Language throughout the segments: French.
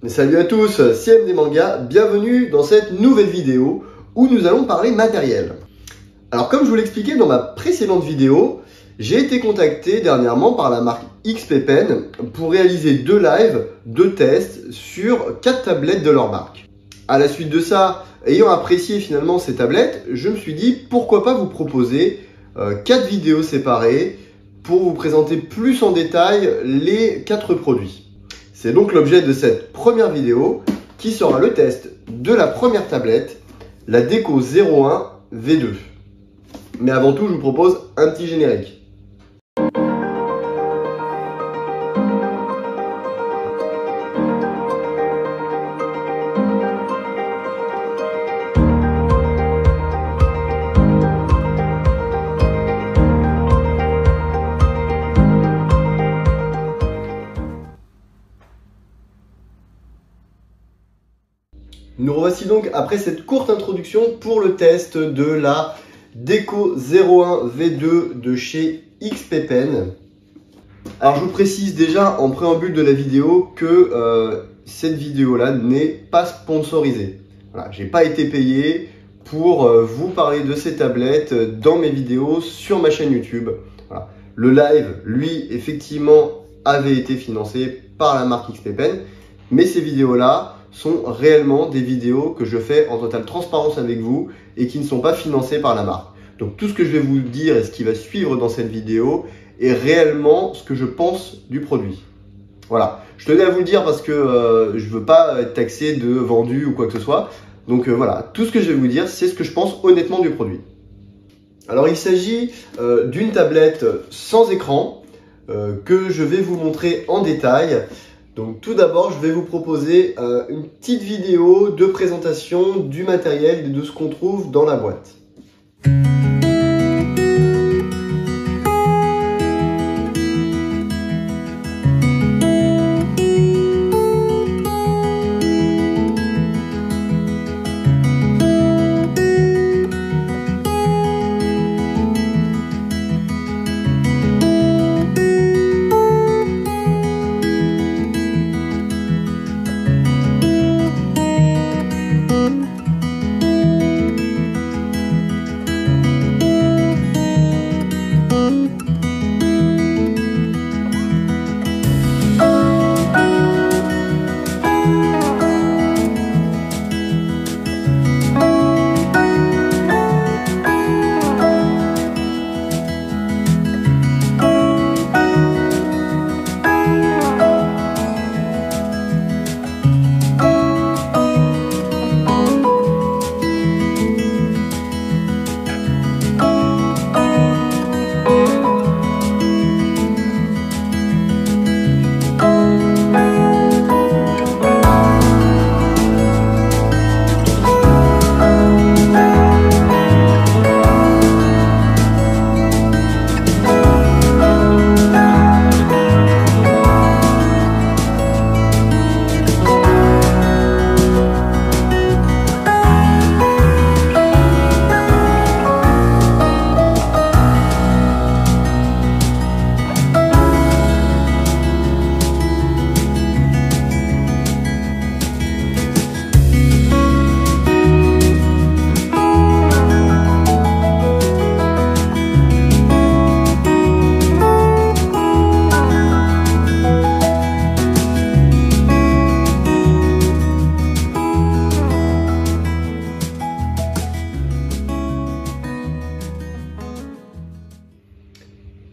Salut à tous, c'est MD Manga, bienvenue dans cette nouvelle vidéo où nous allons parler matériel. Alors comme je vous l'expliquais dans ma précédente vidéo, j'ai été contacté dernièrement par la marque XP-Pen pour réaliser 2 lives, 2 tests sur 4 tablettes de leur marque. À la suite de ça, ayant apprécié finalement ces tablettes, je me suis dit pourquoi pas vous proposer 4 vidéos séparées pour vous présenter plus en détail les 4 produits. C'est donc l'objet de cette première vidéo qui sera le test de la première tablette, la Deco 01 V2. Mais avant tout, je vous propose un petit générique. Nous revoici donc après cette courte introduction pour le test de la Deco 01 V2 de chez XP-Pen. Alors je vous précise déjà en préambule de la vidéo que cette vidéo-là n'est pas sponsorisée. Voilà, j'ai pas été payé pour vous parler de ces tablettes dans mes vidéos sur ma chaîne YouTube. Voilà. Le live, lui, effectivement, avait été financé par la marque XP-Pen, mais ces vidéos-là sont réellement des vidéos que je fais en totale transparence avec vous et qui ne sont pas financées par la marque. Donc tout ce que je vais vous dire et ce qui va suivre dans cette vidéo est réellement ce que je pense du produit. Voilà, je tenais à vous le dire parce que je ne veux pas être taxé de vendu ou quoi que ce soit. Donc voilà, tout ce que je vais vous dire, c'est ce que je pense honnêtement du produit. Alors il s'agit d'une tablette sans écran que je vais vous montrer en détail. Donc tout d'abord, je vais vous proposer une petite vidéo de présentation du matériel et de ce qu'on trouve dans la boîte.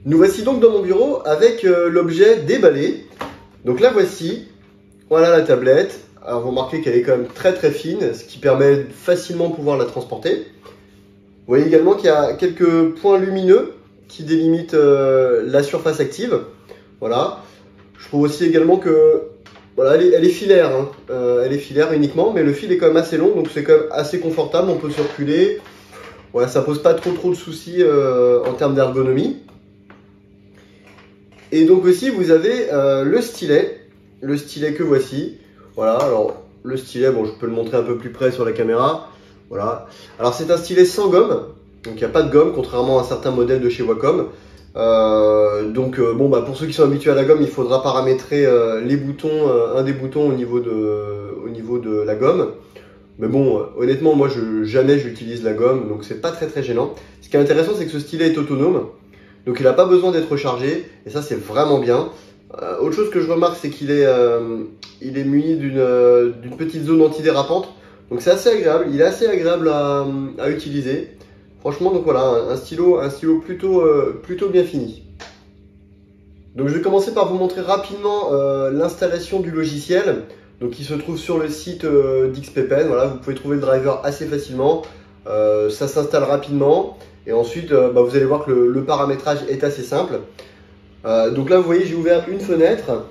Nous voici donc dans mon bureau avec l'objet déballé. Donc la voici, voilà la tablette. Alors vous remarquez qu'elle est quand même très fine, ce qui permet facilement de pouvoir la transporter. Vous voyez également qu'il y a quelques points lumineux qui délimitent la surface active. Voilà. Je trouve aussi également que voilà, elle est filaire, hein. Elle est filaire uniquement, mais le fil est quand même assez long, donc c'est quand même assez confortable, on peut circuler. Voilà, ça pose pas trop de soucis en termes d'ergonomie. Et donc aussi vous avez le stylet que voici. Voilà, alors le stylet, bon je peux le montrer un peu plus près sur la caméra. Voilà, alors c'est un stylet sans gomme, donc il n'y a pas de gomme contrairement à certains modèles de chez Wacom. Bon, bah, pour ceux qui sont habitués à la gomme, il faudra paramétrer les boutons, un des boutons au niveau de la gomme. Mais bon, honnêtement, moi, jamais j'utilise la gomme, donc c'est pas très gênant. Ce qui est intéressant, c'est que ce stylet est autonome, donc il n'a pas besoin d'être rechargé, et ça, c'est vraiment bien. Autre chose que je remarque, c'est qu'il est muni d'une petite zone antidérapante, donc c'est assez agréable. Il est assez agréable à utiliser. Franchement, donc voilà, un stylo plutôt bien fini. Donc je vais commencer par vous montrer rapidement l'installation du logiciel. Donc il se trouve sur le site d'XPPen. Voilà, vous pouvez trouver le driver assez facilement. Ça s'installe rapidement. Et ensuite, vous allez voir que le paramétrage est assez simple. Donc là, vous voyez, j'ai ouvert une fenêtre.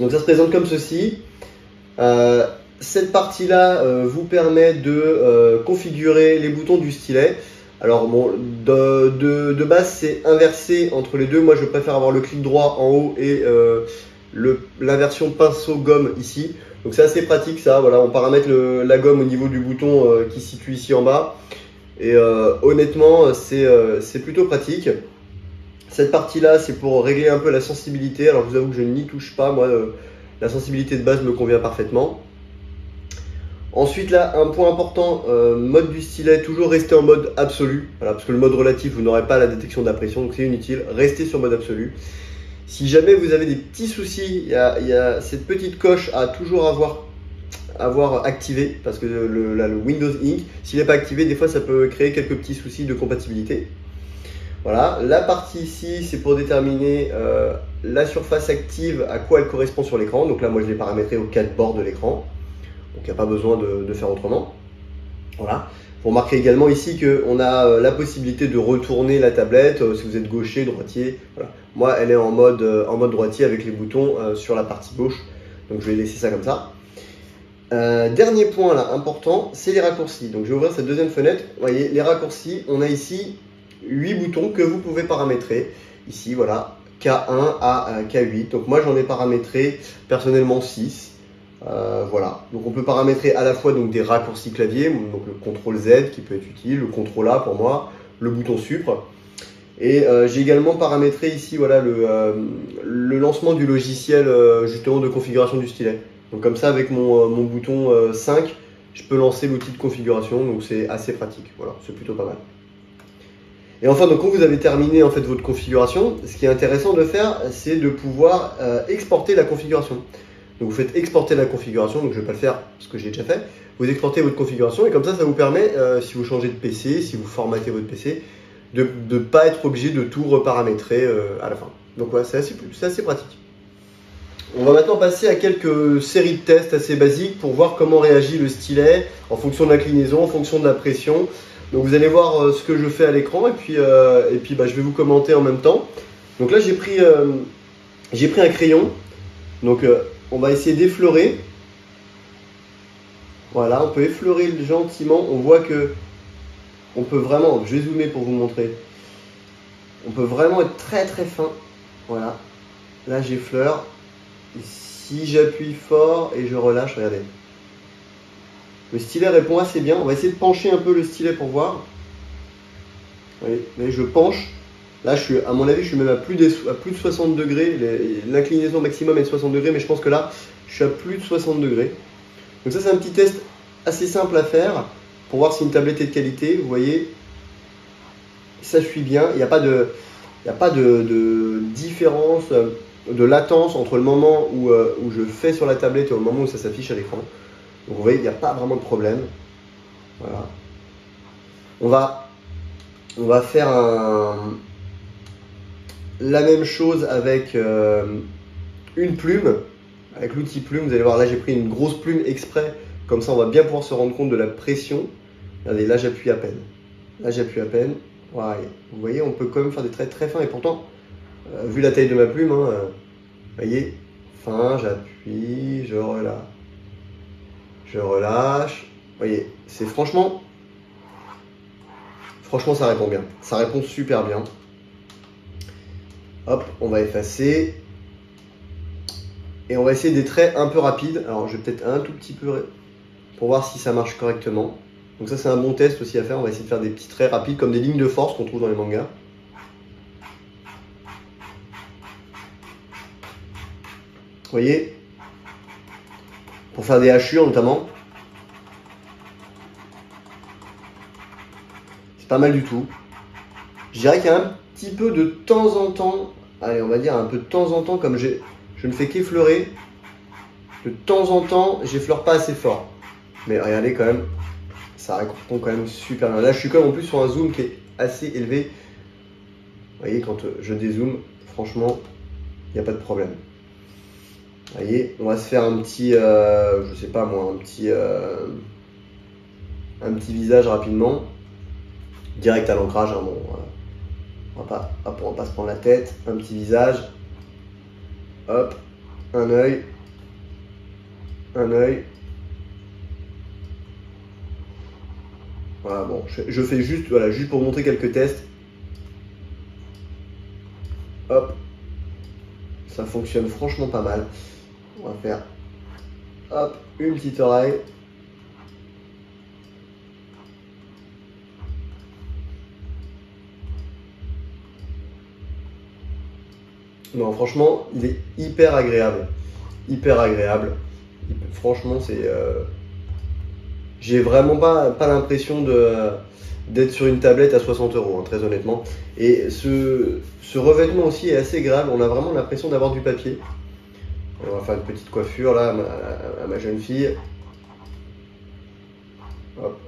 Donc ça se présente comme ceci. Cette partie-là vous permet de configurer les boutons du stylet. Alors bon, de base c'est inversé entre les deux. Moi je préfère avoir le clic droit en haut et l'inversion pinceau gomme ici. Donc c'est assez pratique ça. Voilà, on paramètre la gomme au niveau du bouton qui se situe ici en bas. Et honnêtement c'est plutôt pratique. Cette partie-là c'est pour régler un peu la sensibilité. Alors je vous avoue que je n'y touche pas. Moi la sensibilité de base me convient parfaitement. Ensuite là, un point important, mode du stylet, toujours rester en mode absolu, voilà, parce que le mode relatif, vous n'aurez pas la détection de la pression, donc c'est inutile, restez sur mode absolu. Si jamais vous avez des petits soucis, il y a cette petite coche à toujours avoir activé, parce que le Windows Ink, s'il n'est pas activé, des fois ça peut créer quelques petits soucis de compatibilité. Voilà, la partie ici, c'est pour déterminer la surface active, à quoi elle correspond sur l'écran, donc là moi je l'ai paramétré aux 4 bords de l'écran. Donc il n'y a pas besoin de faire autrement. Voilà. Vous remarquez également ici qu'on a la possibilité de retourner la tablette si vous êtes gaucher, droitier. Voilà. Moi, elle est en mode droitier avec les boutons sur la partie gauche. Donc je vais laisser ça comme ça. Dernier point là important, c'est les raccourcis. Donc je vais ouvrir cette deuxième fenêtre. Vous voyez, les raccourcis, on a ici 8 boutons que vous pouvez paramétrer. Ici, voilà, K1 à K8. Donc moi, j'en ai paramétré personnellement 6. Voilà, donc on peut paramétrer à la fois donc, des raccourcis clavier, donc le CTRL Z qui peut être utile, le CTRL A pour moi, le bouton Supre. Et j'ai également paramétré ici voilà, le lancement du logiciel justement de configuration du stylet. Donc comme ça avec mon bouton 5, je peux lancer l'outil de configuration, donc c'est assez pratique, voilà, c'est plutôt pas mal. Et enfin, donc quand vous avez terminé en fait votre configuration, ce qui est intéressant de faire, c'est de pouvoir exporter la configuration. Donc vous faites exporter la configuration, donc je ne vais pas le faire parce que j'ai déjà fait. Vous exportez votre configuration et comme ça vous permet, si vous changez de PC, si vous formatez votre PC, de ne pas être obligé de tout reparamétrer à la fin. Donc voilà, c'est assez pratique. On va maintenant passer à quelques séries de tests assez basiques pour voir comment réagit le stylet en fonction de l'inclinaison, en fonction de la pression. Donc vous allez voir ce que je fais à l'écran et puis je vais vous commenter en même temps. Donc là j'ai pris un crayon. Donc on va essayer d'effleurer. Voilà, on peut effleurer gentiment. On voit que on peut vraiment, je vais zoomer pour vous montrer. On peut vraiment être très fin. Voilà. Là j'effleure. Si j'appuie fort et je relâche, regardez. Le stylet répond assez bien. On va essayer de pencher un peu le stylet pour voir. Vous voyez, je penche. Là, à mon avis, je suis même à plus de 60 degrés. L'inclinaison maximum est de 60 degrés, mais je pense que là, je suis à plus de 60 degrés. Donc ça, c'est un petit test assez simple à faire pour voir si une tablette est de qualité. Vous voyez, ça suit bien. Il n'y a pas de différence, de latence entre le moment où je fais sur la tablette et au moment où ça s'affiche à l'écran. Donc vous voyez, il n'y a pas vraiment de problème. Voilà. On va faire la même chose avec une plume, avec l'outil plume. Vous allez voir, là j'ai pris une grosse plume exprès, comme ça on va bien pouvoir se rendre compte de la pression. Regardez, là j'appuie à peine. Là j'appuie à peine. Voilà. Vous voyez, on peut quand même faire des traits très fins et pourtant, vu la taille de ma plume, vous voyez, fin, j'appuie, je relâche. Je relâche. Vous voyez, c'est franchement ça répond bien. Ça répond super bien. Hop, on va effacer. Et on va essayer des traits un peu rapides. Alors, je vais peut-être un tout petit peu pour voir si ça marche correctement. Donc ça, c'est un bon test aussi à faire. On va essayer de faire des petits traits rapides comme des lignes de force qu'on trouve dans les mangas. Vous voyez, pour faire des hachures notamment. C'est pas mal du tout. Je dirais qu'il y a un petit peu de temps en temps, allez, on va dire un peu de temps en temps, comme je ne fais qu'effleurer, de temps en temps, j'effleure pas assez fort. Mais regardez quand même, ça répond quand même super bien. Là, je suis quand même en plus sur un zoom qui est assez élevé. Vous voyez, quand je dézoome, franchement, il n'y a pas de problème. Vous voyez, on va se faire un petit, je sais pas moi, un petit visage rapidement, direct à l'ancrage. Hein, bon, on va pas se prendre la tête. Un petit visage, hop, un œil. Voilà, bon, je fais juste, voilà, juste pour montrer quelques tests. Hop, ça fonctionne franchement pas mal. On va faire, hop, une petite oreille. Non, franchement, il est hyper agréable. Hyper agréable. Franchement, c'est... j'ai vraiment pas l'impression d'être sur une tablette à 60 €, hein, très honnêtement. Et ce revêtement aussi est assez agréable. On a vraiment l'impression d'avoir du papier. On va faire une petite coiffure là à ma jeune fille. Hop.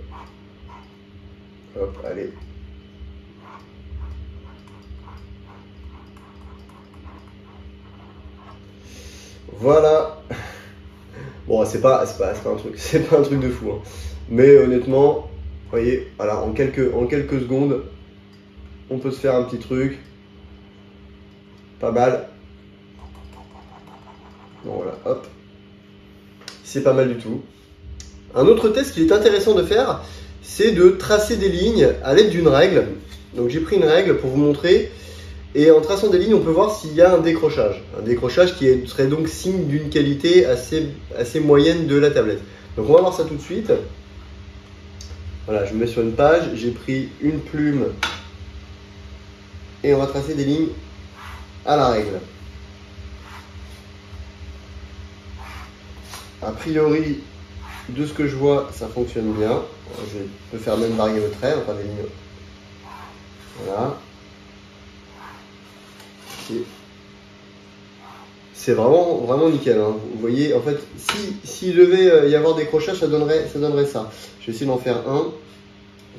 Hop, allez. Voilà. Bon, c'est pas un truc de fou, hein. Mais honnêtement, vous voyez, voilà, en quelques secondes, on peut se faire un petit truc. Pas mal. Bon, voilà, hop. C'est pas mal du tout. Un autre test qui est intéressant de faire, c'est de tracer des lignes à l'aide d'une règle. Donc j'ai pris une règle pour vous montrer. Et en traçant des lignes, on peut voir s'il y a un décrochage. Un décrochage qui serait donc signe d'une qualité assez moyenne de la tablette. Donc on va voir ça tout de suite. Voilà, je me mets sur une page, j'ai pris une plume et on va tracer des lignes à la règle. A priori, de ce que je vois, ça fonctionne bien. Je peux faire même varier le trait, enfin des lignes. Voilà. C'est vraiment nickel, hein. Vous voyez, en fait, s'il devait y avoir des crochages, ça donnerait ça. Je vais essayer d'en faire un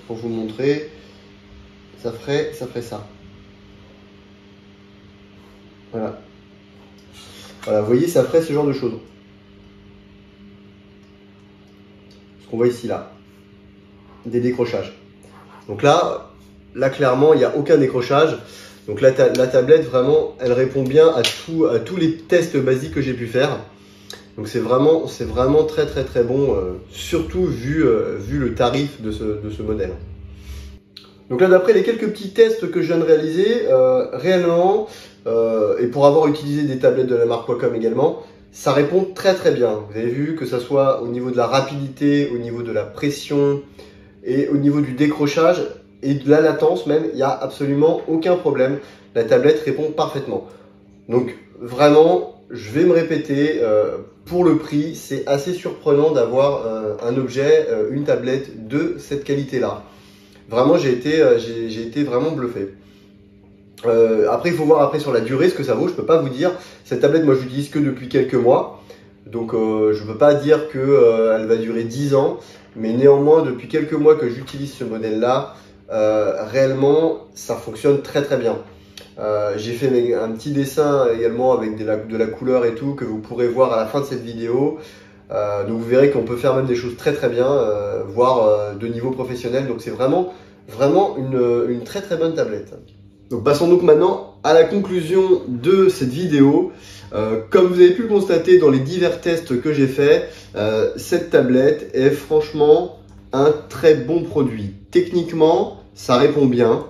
pour vous montrer. Ça ferait ça. Voilà. Voilà, vous voyez, ça ferait ce genre de choses. Ce qu'on voit ici, là. Des décrochages. Donc là clairement, il n'y a aucun décrochage. Donc la tablette, vraiment, elle répond bien à tous les tests basiques que j'ai pu faire. Donc c'est vraiment très bon, surtout vu le tarif de ce modèle. Donc là, d'après les quelques petits tests que je viens de réaliser, réellement, et pour avoir utilisé des tablettes de la marque Wacom également, ça répond très bien. Vous avez vu que ça soit au niveau de la rapidité, au niveau de la pression et au niveau du décrochage, et de la latence même, il n'y a absolument aucun problème. La tablette répond parfaitement. Donc vraiment, je vais me répéter, pour le prix, c'est assez surprenant d'avoir un objet, une tablette de cette qualité-là. Vraiment, j'ai été vraiment bluffé. Après, il faut voir sur la durée ce que ça vaut. Je ne peux pas vous dire. Cette tablette, moi, je l'utilise que depuis quelques mois. Donc, je ne peux pas dire qu'elle va durer 10 ans. Mais néanmoins, depuis quelques mois que j'utilise ce modèle-là, réellement, ça fonctionne très bien. J'ai fait un petit dessin également avec de la couleur et tout que vous pourrez voir à la fin de cette vidéo. Donc vous verrez qu'on peut faire même des choses très bien, voire de niveau professionnel. Donc c'est vraiment une très bonne tablette. Donc passons donc maintenant à la conclusion de cette vidéo. Comme vous avez pu le constater dans les divers tests que j'ai fait, cette tablette est franchement un très bon produit. Techniquement, ça répond bien.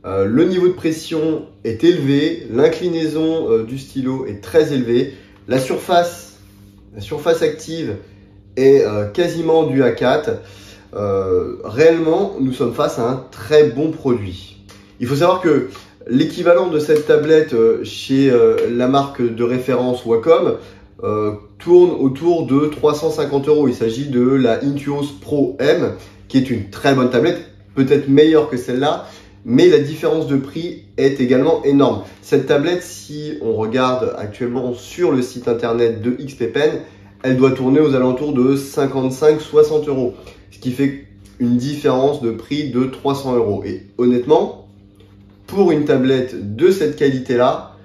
Le niveau de pression est élevé, l'inclinaison du stylo est très élevée, la surface active est quasiment du A4. Réellement, nous sommes face à un très bon produit. Il faut savoir que l'équivalent de cette tablette chez la marque de référence Wacom, tourne autour de 350 €. Il s'agit de la Intuos Pro M, qui est une très bonne tablette, peut-être meilleure que celle-là, mais la différence de prix est également énorme. Cette tablette, si on regarde actuellement sur le site internet de XPPen, elle doit tourner aux alentours de 55-60 €, ce qui fait une différence de prix de 300 €. Et honnêtement, pour une tablette de cette qualité-là,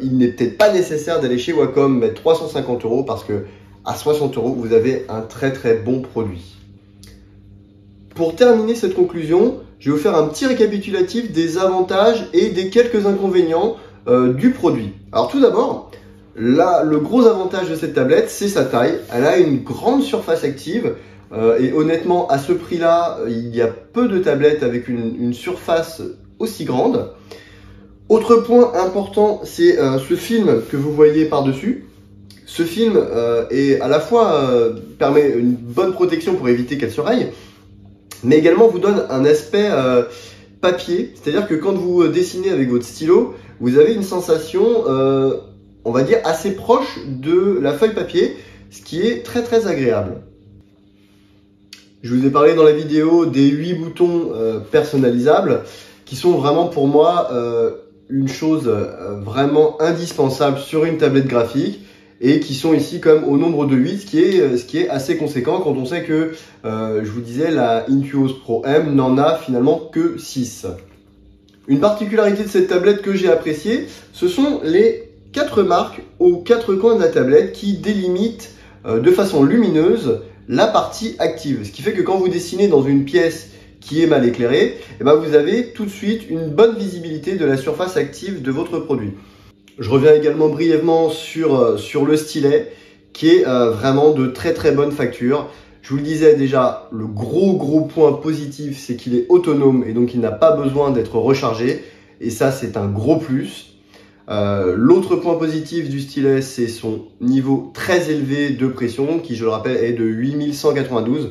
il n'est peut-être pas nécessaire d'aller chez Wacom mettre 350 € parce que à 60 €, vous avez un très très bon produit. Pour terminer cette conclusion, je vais vous faire un petit récapitulatif des avantages et des quelques inconvénients du produit. Alors tout d'abord, là, le gros avantage de cette tablette, c'est sa taille. Elle a une grande surface active et honnêtement, à ce prix-là, il y a peu de tablettes avec une surface aussi grande. Autre point important, c'est ce film que vous voyez par-dessus. Ce film est à la fois permet une bonne protection pour éviter qu'elle se raye, mais également vous donne un aspect papier, c'est-à-dire que quand vous dessinez avec votre stylo, vous avez une sensation, on va dire, assez proche de la feuille papier, ce qui est très très agréable. Je vous ai parlé dans la vidéo des 8 boutons personnalisables, qui sont vraiment pour moi une chose vraiment indispensable sur une tablette graphique et qui sont ici comme au nombre de 8, ce qui est assez conséquent quand on sait que, je vous disais, la Intuos Pro M n'en a finalement que 6. Une particularité de cette tablette que j'ai appréciée, ce sont les 4 marques aux 4 coins de la tablette qui délimitent de façon lumineuse la partie active. Ce qui fait que quand vous dessinez dans une pièce qui est mal éclairé, et ben vous avez tout de suite une bonne visibilité de la surface active de votre produit. Je reviens également brièvement sur le stylet qui est vraiment de très très bonne facture. Je vous le disais déjà, le gros point positif, c'est qu'il est autonome et donc il n'a pas besoin d'être rechargé, et ça c'est un gros plus. L'autre point positif du stylet, c'est son niveau très élevé de pression qui, je le rappelle, est de 8192.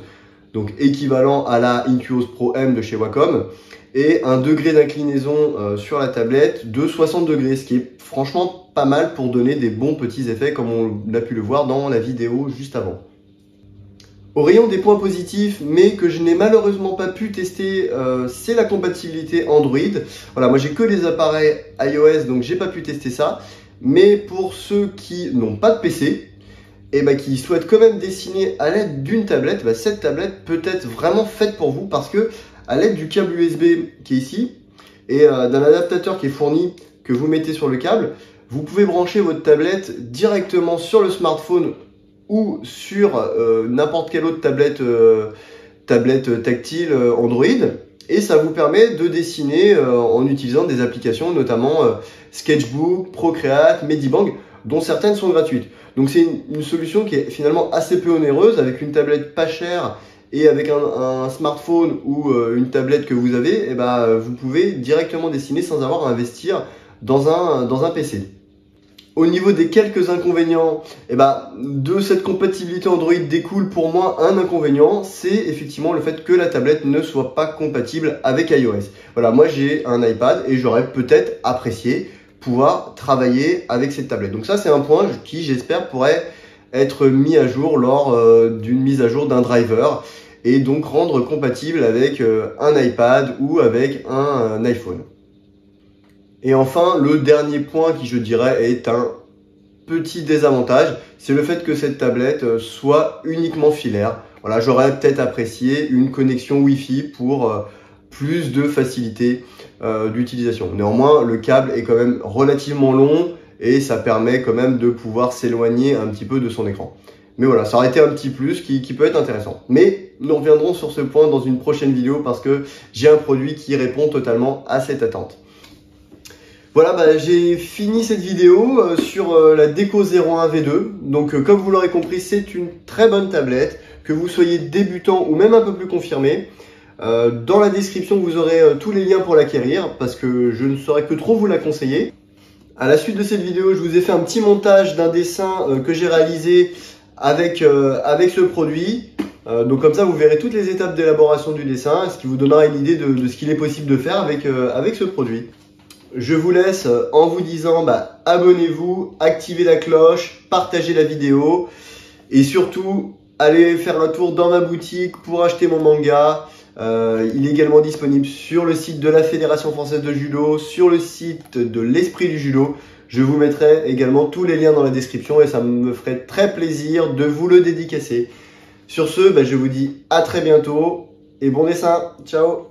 Donc équivalent à la Intuos Pro M de chez Wacom, et un degré d'inclinaison sur la tablette de 60 degrés, ce qui est franchement pas mal pour donner des bons petits effets comme on a pu le voir dans la vidéo juste avant. Au rayon des points positifs, mais que je n'ai malheureusement pas pu tester, c'est la compatibilité Android. Voilà, moi j'ai que les appareils iOS, donc j'ai pas pu tester ça, mais pour ceux qui n'ont pas de PC, et qui souhaitent quand même dessiner à l'aide d'une tablette, cette tablette peut être vraiment faite pour vous parce que à l'aide du câble USB qui est ici et d'un adaptateur qui est fourni que vous mettez sur le câble, vous pouvez brancher votre tablette directement sur le smartphone ou sur n'importe quelle autre tablette tactile Android, et ça vous permet de dessiner en utilisant des applications, notamment Sketchbook, Procreate, Medibang, dont certaines sont gratuites. Donc c'est une solution qui est finalement assez peu onéreuse, avec une tablette pas chère et avec un smartphone ou une tablette que vous avez, vous pouvez directement dessiner sans avoir à investir dans un PC. Au niveau des quelques inconvénients, de cette compatibilité Android découle pour moi un inconvénient, c'est effectivement le fait que la tablette ne soit pas compatible avec iOS. Voilà, moi j'ai un iPad et j'aurais peut-être apprécié pouvoir travailler avec cette tablette. Donc ça c'est un point qui, j'espère, pourrait être mis à jour lors d'une mise à jour d'un driver et donc rendre compatible avec un iPad ou avec un iPhone. Et enfin, le dernier point qui, je dirais, est un petit désavantage, c'est le fait que cette tablette soit uniquement filaire. Voilà, j'aurais peut-être apprécié une connexion Wi-Fi pour plus de facilité d'utilisation. Néanmoins, le câble est quand même relativement long et ça permet quand même de pouvoir s'éloigner un petit peu de son écran. Mais voilà, ça aurait été un petit plus qui peut être intéressant. Mais nous reviendrons sur ce point dans une prochaine vidéo parce que j'ai un produit qui répond totalement à cette attente. Voilà, j'ai fini cette vidéo sur la Deco 01 V2. Donc comme vous l'aurez compris, c'est une très bonne tablette, que vous soyez débutant ou même un peu plus confirmé. Dans la description, vous aurez tous les liens pour l'acquérir parce que je ne saurais que trop vous la conseiller. À la suite de cette vidéo, je vous ai fait un petit montage d'un dessin que j'ai réalisé avec ce produit. Donc comme ça, vous verrez toutes les étapes d'élaboration du dessin, ce qui vous donnera une idée de ce qu'il est possible de faire avec ce produit. Je vous laisse en vous disant abonnez-vous, activez la cloche, partagez la vidéo et surtout allez faire un tour dans ma boutique pour acheter mon manga. Il est également disponible sur le site de la Fédération Française de Judo, sur le site de l'Esprit du Judo. Je vous mettrai également tous les liens dans la description et ça me ferait très plaisir de vous le dédicacer. Sur ce, je vous dis à très bientôt et bon dessin. Ciao!